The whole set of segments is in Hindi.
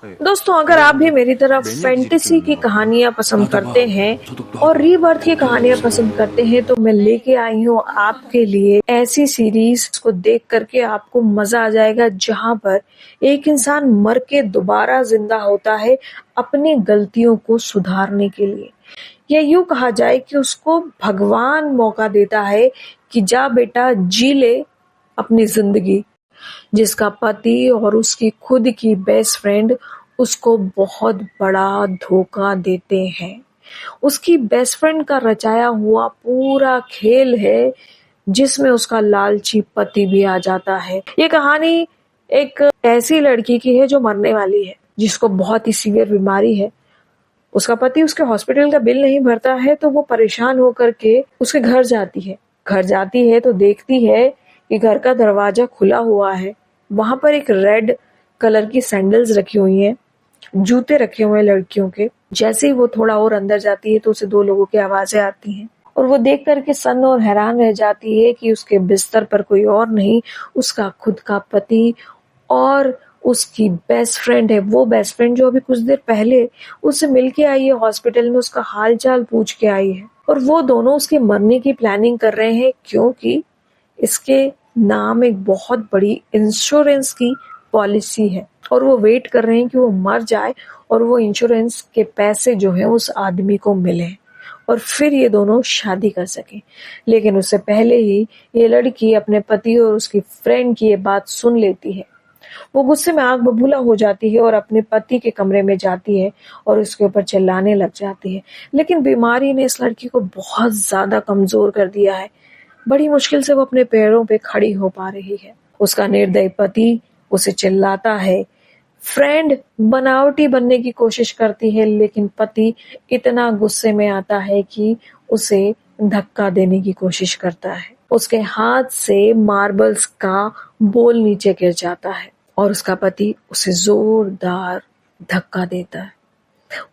दोस्तों, अगर आप भी मेरी तरह फैंटेसी की कहानियां पसंद करते हैं और रीबर्थ की कहानियां पसंद करते हैं तो मैं लेके आई हूँ आपके लिए ऐसी सीरीज को देख करके आपको मजा आ जाएगा, जहां पर एक इंसान मर के दोबारा जिंदा होता है अपनी गलतियों को सुधारने के लिए। या यूं कहा जाए कि उसको भगवान मौका देता है कि जा बेटा, जी ले अपनी जिंदगी। जिसका पति और उसकी खुद की बेस्ट फ्रेंड उसको बहुत बड़ा धोखा देते हैं। उसकी बेस्ट फ्रेंड का रचाया हुआ पूरा खेल है, जिसमें उसका लालची पति भी आ जाता है। ये कहानी एक ऐसी लड़की की है जो मरने वाली है, जिसको बहुत ही सीवियर बीमारी है। उसका पति उसके हॉस्पिटल का बिल नहीं भरता है, तो वो परेशान होकर के उसके घर जाती है। घर जाती है तो देखती है कि घर का दरवाजा खुला हुआ है। वहां पर एक रेड कलर की सैंडल्स रखी हुई हैं, जूते रखे हुए हैं लड़कियों के। जैसे ही वो थोड़ा और अंदर जाती है तो उसे दो लोगों की आवाजें आती हैं और वो देख करके सन्न और हैरान रह जाती है कि उसके बिस्तर पर कोई और नहीं, उसका खुद का पति और उसकी बेस्ट फ्रेंड है। वो बेस्ट फ्रेंड जो अभी कुछ देर पहले उससे मिलके आई है हॉस्पिटल में, उसका हाल चाल पूछ के आई है। और वो दोनों उसके मरने की प्लानिंग कर रहे हैं, क्योंकि इसके नाम एक बहुत बड़ी इंश्योरेंस की पॉलिसी है और वो वेट कर रहे हैं कि वो मर जाए और वो इंश्योरेंस के पैसे जो है उस आदमी को मिले और फिर ये दोनों शादी कर सके। लेकिन उससे पहले ही ये लड़की अपने पति और उसकी फ्रेंड की ये बात सुन लेती है। वो गुस्से में आग बबूला हो जाती है और अपने पति के कमरे में जाती है और उसके ऊपर चिल्लाने लग जाती है। लेकिन बीमारी ने इस लड़की को बहुत ज्यादा कमजोर कर दिया है। बड़ी मुश्किल से वो अपने पैरों पे खड़ी हो पा रही है। उसका निर्दयी पति उसे चिल्लाता है। फ्रेंड बनावटी बनने की कोशिश करती है, लेकिन पति इतना गुस्से में आता है कि उसे धक्का देने की कोशिश करता है। उसके हाथ से मार्बल्स का बोल नीचे गिर जाता है और उसका पति उसे जोरदार धक्का देता है।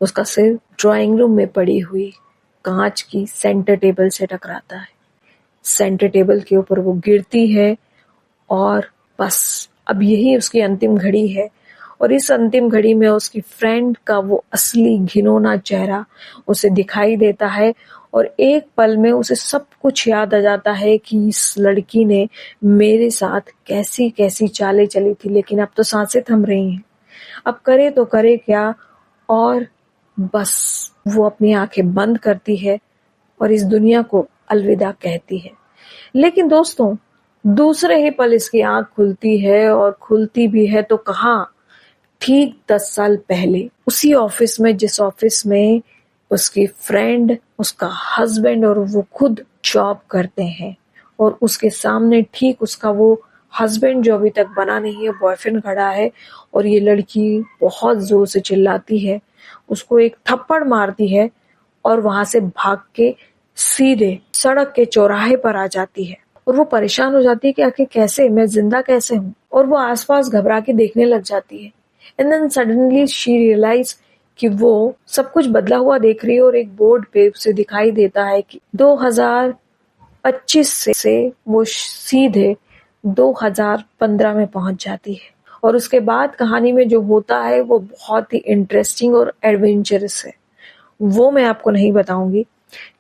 उसका सिर ड्राइंग रूम में पड़ी हुई कांच की सेंटर टेबल से टकराता है। सेंटर टेबल के ऊपर वो गिरती है और बस अब यही उसकी अंतिम घड़ी है। और इस अंतिम घड़ी में उसकी फ्रेंड का वो असली घिनौना चेहरा उसे दिखाई देता है और एक पल में उसे सब कुछ याद आ जाता है कि इस लड़की ने मेरे साथ कैसी कैसी चालें चली थी, लेकिन अब तो सांसें थम रही हैं। अब करे तो करे क्या। और बस वो अपनी आंखें बंद करती है और इस दुनिया को अलविदा कहती है। लेकिन दोस्तों, दूसरे ही पल इसकी आंख खुलती है और खुलती भी है तो कहाँ, ठीक 10 साल पहले उसी ऑफिस में जिस ऑफिस में उसकी फ्रेंड, उसका हस्बैंड और वो खुद जॉब करते हैं। और उसके सामने ठीक उसका वो हस्बैंड जो अभी तक बना नहीं है, बॉयफ्रेंड खड़ा है और ये लड़की बहुत जोर से चिल्लाती है, उसको एक थप्पड़ मारती है और वहां से भाग के सीधे सड़क के चौराहे पर आ जाती है। और वो परेशान हो जाती है कि आखिर कैसे, मैं जिंदा कैसे हूँ। और वो आसपास घबरा के देखने लग जाती है। And then suddenly she realise कि वो सब कुछ बदला हुआ देख रही है और एक बोर्ड पे उसे दिखाई देता है कि 2025 से वो सीधे 2015 में पहुंच जाती है। और उसके बाद कहानी में जो होता है वो बहुत ही इंटरेस्टिंग और एडवेंचरस है। वो मैं आपको नहीं बताऊंगी,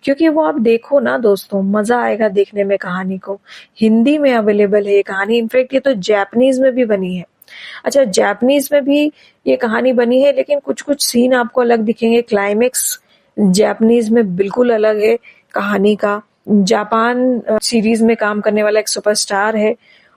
क्योंकि वो आप देखो ना दोस्तों, मजा आएगा देखने में कहानी को। हिंदी में अवेलेबल है ये कहानी, इनफैक्ट ये तो जापानीज में भी बनी है। अच्छा, जापानीज में भी ये कहानी बनी है, लेकिन कुछ कुछ सीन आपको अलग दिखेंगे। क्लाइमेक्स जापानीज में बिल्कुल अलग है कहानी का। जापान सीरीज में काम करने वाला एक सुपरस्टार है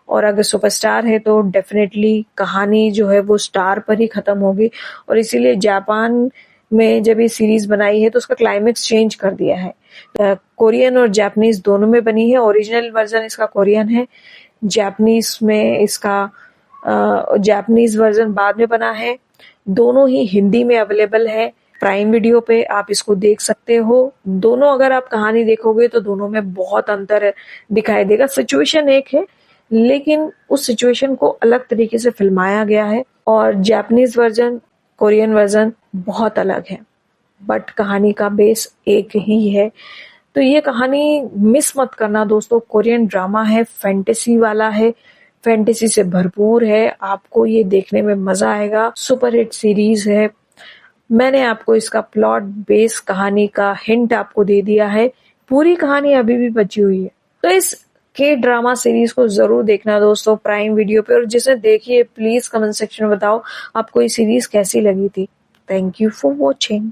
और अगर सुपरस्टार है तो डेफिनेटली कहानी जो है वो स्टार पर ही खत्म होगी। और इसीलिए जापान में जब ये सीरीज बनाई है तो उसका क्लाइमेक्स चेंज कर दिया है। कोरियन और जापानीज दोनों में बनी है। ओरिजिनल वर्जन इसका कोरियन है, जापानीज में इसका जापानीज वर्जन बाद में बना है। दोनों ही हिंदी में अवेलेबल है, प्राइम वीडियो पे आप इसको देख सकते हो। दोनों अगर आप कहानी देखोगे तो दोनों में बहुत अंतर दिखाई देगा। सिचुएशन एक है, लेकिन उस सिचुएशन को अलग तरीके से फिल्माया गया है और जापानीज वर्जन कोरियन वर्जन बहुत अलग है, बट कहानी का बेस एक ही है। तो ये कहानी मिस मत करना दोस्तों। कोरियन ड्रामा है, फैंटेसी वाला है, फैंटेसी से भरपूर है, आपको ये देखने में मजा आएगा। सुपरहिट सीरीज है। मैंने आपको इसका प्लॉट बेस कहानी का हिंट आपको दे दिया है, पूरी कहानी अभी भी बची हुई है। तो इस के ड्रामा सीरीज को जरूर देखना दोस्तों, प्राइम वीडियो पे। और जिसे देखिए प्लीज कमेंट सेक्शन में बताओ आपको ये सीरीज कैसी लगी थी। Thank you for watching.